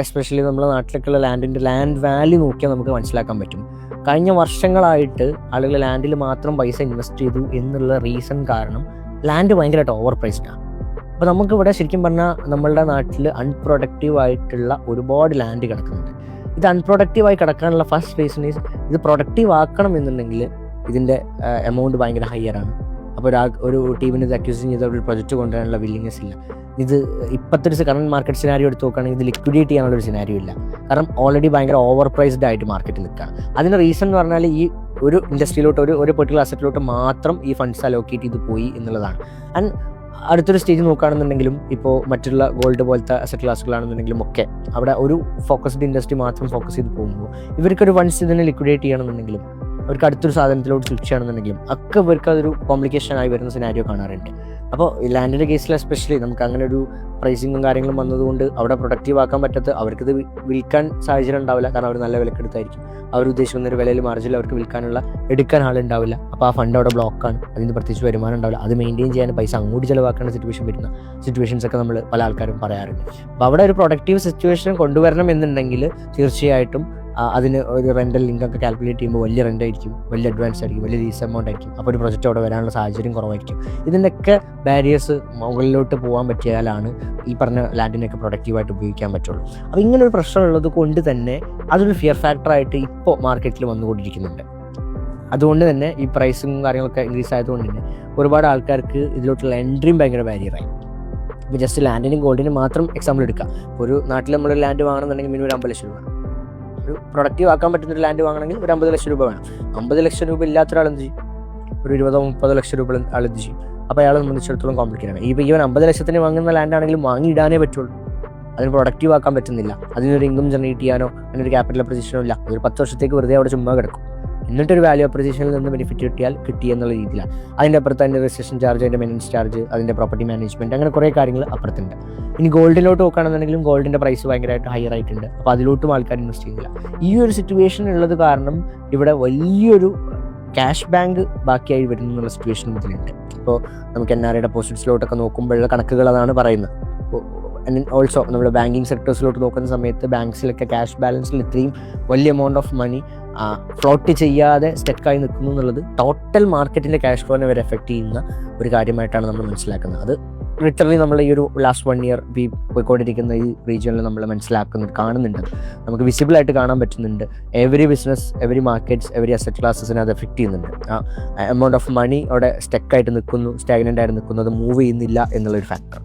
Especially നമ്മുടെ നാട്ടിലൊക്കെയുള്ള land value നോക്കിയാൽ നമുക്ക് മനസ്സിലാക്കാൻ പറ്റും. കഴിഞ്ഞ വർഷങ്ങളായിട്ട് ആളുകൾ ലാൻഡിൽ മാത്രം പൈസ ഇൻവെസ്റ്റ് ചെയ്തു എന്നുള്ള റീസൺ കാരണം ലാൻഡ് ഭയങ്കരമായിട്ട് ഓവർ പ്രൈസ്ഡാണ്. അപ്പോൾ നമുക്കിവിടെ ശരിക്കും പറഞ്ഞാൽ നമ്മളുടെ നാട്ടിൽ അൺപ്രൊഡക്റ്റീവായിട്ടുള്ള ഒരുപാട് ലാൻഡ് കിടക്കുന്നുണ്ട്. ഇത് അൺപ്രൊഡക്റ്റീവായി കിടക്കാനുള്ള ഫസ്റ്റ് റീസൺ ഈസ് ഇത് പ്രൊഡക്റ്റീവ് ആക്കണം എന്നുണ്ടെങ്കിൽ ഇതിൻ്റെ എമൗണ്ട് ഭയങ്കര ഹയറാണ്. അപ്പോൾ ഒരു ടീമിന് ഇത് അക്യൂസ് ചെയ്ത ഒരു പ്രൊജക്റ്റ് കൊണ്ടുവരാനുള്ള വില്ലിങ്നെസ് ഇല്ല. ഇത് ഇപ്പോഴത്തെ ഒരു കറണ്ട് മാർക്കറ്റ് സിനാരിയോ എടുത്ത് നോക്കുകയാണെങ്കിൽ ഇത് ലിക്വിഡേറ്റ് ചെയ്യാനുള്ളൊരു സിനാരിയോ ഇല്ല. കാരണം ഓൾറെഡി ഭയങ്കര ഓവർ പ്രൈസ്ഡ് ആയിട്ട് മാർക്കറ്റിൽ നിൽക്കുകയാണ്. അതിന് റീസൺ എന്ന് പറഞ്ഞാൽ ഈ ഒരു ഇൻഡസ്ട്രിയിലോട്ട് ഒരു പെർട്ടിക്കുലർ അസറ്റിലോട്ട് മാത്രം ഈ ഫണ്ട്സ് അലോക്കേറ്റ് ചെയ്ത് പോയി എന്നുള്ളതാണ്. ആൻഡ് അടുത്തൊരു സ്റ്റേജ് നോക്കുകയാണെന്നുണ്ടെങ്കിലും ഇപ്പോൾ മറ്റുള്ള ഗോൾഡ് പോലത്തെ അസറ്റ് ക്ലാസ്സുകളാണെന്നുണ്ടെങ്കിലും ഒക്കെ അവിടെ ഒരു ഫോക്കസ്ഡ് ഇൻഡസ്ട്രി മാത്രം ഫോക്കസ് ചെയ്ത് പോകുമ്പോൾ ഇവർക്കൊരു ഫണ്ട്സ് ഇതിനെ ലിക്വിഡേറ്റ് ചെയ്യണമെന്നുണ്ടെങ്കിലും അവർക്ക് അടുത്തൊരു സാധനത്തിലോട്ട് സ്വിച്ച് ചെയ്യണമെന്നുണ്ടെങ്കിലും ഒക്കെ ഇവർക്ക് അതൊരു കോംപ്ലിക്കേഷൻ ആയി വരുന്ന സിനാരിയോ കാണാറുണ്ട്. അപ്പോൾ ലാൻഡിൻ്റെ കേസിൽ എസ്പെഷ്യലി നമുക്ക് അങ്ങനെ ഒരു പ്രൈസിങ്ങും കാര്യങ്ങളും വന്നതുകൊണ്ട് അവിടെ പ്രൊഡക്റ്റീവ് ആക്കാൻ പറ്റാത്ത അവർക്കിത് വിൽക്കാൻ സാഹചര്യം ഉണ്ടാവില്ല. കാരണം അവർ നല്ല വിലക്കെടുത്തായിരിക്കും. അവർ ഉദ്ദേശിക്കുന്ന ഒരു വിലയിൽ മാർജിനിൽ അവർക്ക് എടുക്കാൻ ആളുണ്ടാവില്ല. അപ്പോൾ ആ ഫണ്ട് അവിടെ ബ്ലോക്കാണ്. അതിന് പ്രത്യേകിച്ച് വരുമാനം ഉണ്ടാവില്ല. അത് മെയിൻറ്റെയിൻ ചെയ്യാൻ പൈസ അങ്ങോട്ട് ചിലവാക്കേണ്ട സിറ്റുവേഷൻ വരുന്ന സിറ്റുവേഷൻസ് ഒക്കെ നമ്മൾ പല ആൾക്കാരും പറയാറുണ്ട്. അപ്പോൾ അവിടെ ഒരു പ്രൊഡക്റ്റീവ് സിറ്റുവേഷൻ കൊണ്ടുവരണം എന്നുണ്ടെങ്കിൽ തീർച്ചയായിട്ടും അതിന് ഒരു റെൻ്റൽ ലിങ്കൊക്കെ കാൽക്കുലേറ്റ് ചെയ്യുമ്പോൾ വലിയ റെൻ്റ് ആയിരിക്കും, വലിയ അഡ്വാൻസ് ആയിരിക്കും, വലിയ ലീസ് എമൗണ്ട് ആയിരിക്കും. അപ്പോൾ ഒരു പ്രൊജക്റ്റ് അവിടെ വരാനുള്ള സാഹചര്യം കുറവായിരിക്കും. ഇതിൻ്റെയൊക്കെ ബാരിയേഴ്സ് മുകളിലോട്ട് പോകാൻ പറ്റിയാലാണ് ഈ പറഞ്ഞ ലാൻഡിനെയൊക്കെ പ്രൊഡക്റ്റീവായിട്ട് ഉപയോഗിക്കാൻ പറ്റുള്ളൂ. അപ്പോൾ ഇങ്ങനൊരു പ്രശ്നമുള്ളത് കൊണ്ട് തന്നെ അതൊരു ഫിയർ ഫാക്ടറായിട്ട് ഇപ്പോൾ മാർക്കറ്റിൽ വന്നുകൊണ്ടിരിക്കുന്നുണ്ട്. അതുകൊണ്ട് തന്നെ ഈ പ്രൈസും കാര്യങ്ങളൊക്കെ ഇൻക്രീസ് ആയതുകൊണ്ട് തന്നെ ഒരുപാട് ആൾക്കാർക്ക് ഇതിലോട്ടുള്ള എൻട്രിയും ഭയങ്കര ബാരിയറായി. ഇപ്പോൾ ജസ്റ്റ് ലാൻഡിനും ഗോൾഡിനും മാത്രം എക്സാമ്പിൾ എടുക്കാം. ഒരു നാട്ടിൽ നമ്മൾ ലാൻഡ് വാങ്ങണമെന്നുണ്ടെങ്കിൽ മിനിമം 50 ലക്ഷം രൂപ വേണം. ഒരു പ്രൊഡക്റ്റീവ് ആക്കാൻ പറ്റുന്നൊരു ലാൻഡ് വാങ്ങണമെങ്കിൽ ഒരു 50 ലക്ഷം രൂപ വേണം. 50 ലക്ഷം രൂപ ഇല്ലാത്തൊരാൾ എന്ത് ചെയ്യും? ഒരു 20-30 ലക്ഷം രൂപ ആൾ എന്ത് ചെയ്യും? അപ്പോൾ അയാളെ സംബന്ധിച്ചിടത്തോളം കോംപ്ലിക്കേറ്റ് ആണ്. ഇപ്പോൾ ഈവൻ 50 ലക്ഷത്തിന് വാങ്ങുന്ന ലാൻഡ് ആണെങ്കിലും വാങ്ങിയിടാനേ പറ്റുള്ളൂ. അതിന് പ്രൊഡക്റ്റീവ് ആക്കാൻ പറ്റുന്നില്ല. അതിനൊരു ഇൻകം ജനറേറ്റ് ചെയ്യാനോ അതിനൊരു ക്യാപിറ്റൽ അപ്രിസിയേഷനോ ഇല്ല. ഒരു 10 വർഷത്തേക്ക് വെറുതെ അവിടെ ചുമ്മാ കിടക്കും. എന്നിട്ടൊരു വാല്യൂ അപ്രിസിയേഷനിൽ നിന്ന് ബെനിഫിറ്റ് കിട്ടി എന്നുള്ള രീതിയിലാണ്. അതിൻ്റെ അപ്പുറത്ത് അതിൻ്റെ രജിസ്ട്രേഷൻ ചാർജ്, അതിൻ്റെ മെയിൻ്റനൻസ് ചാർജ്, അതിൻ്റെ പ്രോപ്പർട്ടി മാനേജ്മെൻറ്റ്, അങ്ങനെ കുറേ കാര്യങ്ങൾ അപ്പുറത്തുണ്ട്. ഇനി ഗോൾഡിലോട്ട് നോക്കുകയാണെന്നുണ്ടെങ്കിലും ഗോൾഡിൻ്റെ പ്രൈസ് ഭയങ്കരമായിട്ട് ഹയർ ആയിട്ടുണ്ട്. അപ്പോൾ അതിലോട്ടും ആൾക്കാർ ഇൻവെസ്റ്റ് ചെയ്യുന്നില്ല. ഈ ഒരു സിറ്റുവേഷൻ ഉള്ളത് കാരണം ഇവിടെ വലിയൊരു ക്യാഷ് ബാങ്ക് ബാക്കിയായി വരുന്നു എന്നുള്ള സിറ്റുവേഷൻ ഇതിലുണ്ട്. ഇപ്പോൾ നമുക്ക് NRI ഡെപ്പോസിറ്റ്സിലോട്ടൊക്കെ നോക്കുമ്പോഴുള്ള കണക്കുകൾ അതാണ് പറയുന്നത്. ഓൾസോ നമ്മൾ ബാങ്കിങ് സെക്ടേഴ്സിലോട്ട് നോക്കുന്ന സമയത്ത് ബാങ്ക്സിലൊക്കെ ക്യാഷ് ബാലൻസിൽ ഇത്രയും വലിയ എമൗണ്ട് ഓഫ് മണി ഫ്ലോട്ട് ചെയ്യാതെ സ്റ്റക്കായി നിൽക്കുന്നു എന്നുള്ളത് ടോട്ടൽ മാർക്കറ്റിൻ്റെ ക്യാഷ് ഫ്ലോനെ വരെ എഫക്റ്റ് ചെയ്യുന്ന ഒരു കാര്യമായിട്ടാണ് നമ്മൾ മനസ്സിലാക്കുന്നത്. അത് ലിറ്ററലി നമ്മൾ ഈ ഒരു ലാസ്റ്റ് 1 ഇയർ പോയിക്കൊണ്ടിരിക്കുന്ന ഈ റീജിയനിൽ നമ്മൾ കാണുന്നുണ്ട്. നമുക്ക് വിസിബിളായിട്ട് കാണാൻ പറ്റുന്നുണ്ട്. Every business, every markets, every asset ക്ലാസ്സസിനെ അത് എഫക്റ്റ് ചെയ്യുന്നുണ്ട്. എമൗണ്ട് ഓഫ് മണി അവിടെ സ്റ്റക്കായിട്ട് നിൽക്കുന്നു, സ്റ്റാഗ്നൻ്റ് ആയിട്ട് നിൽക്കുന്നു, അത് മൂവ് ചെയ്യുന്നില്ല എന്നുള്ളൊരു ഫാക്ടർ.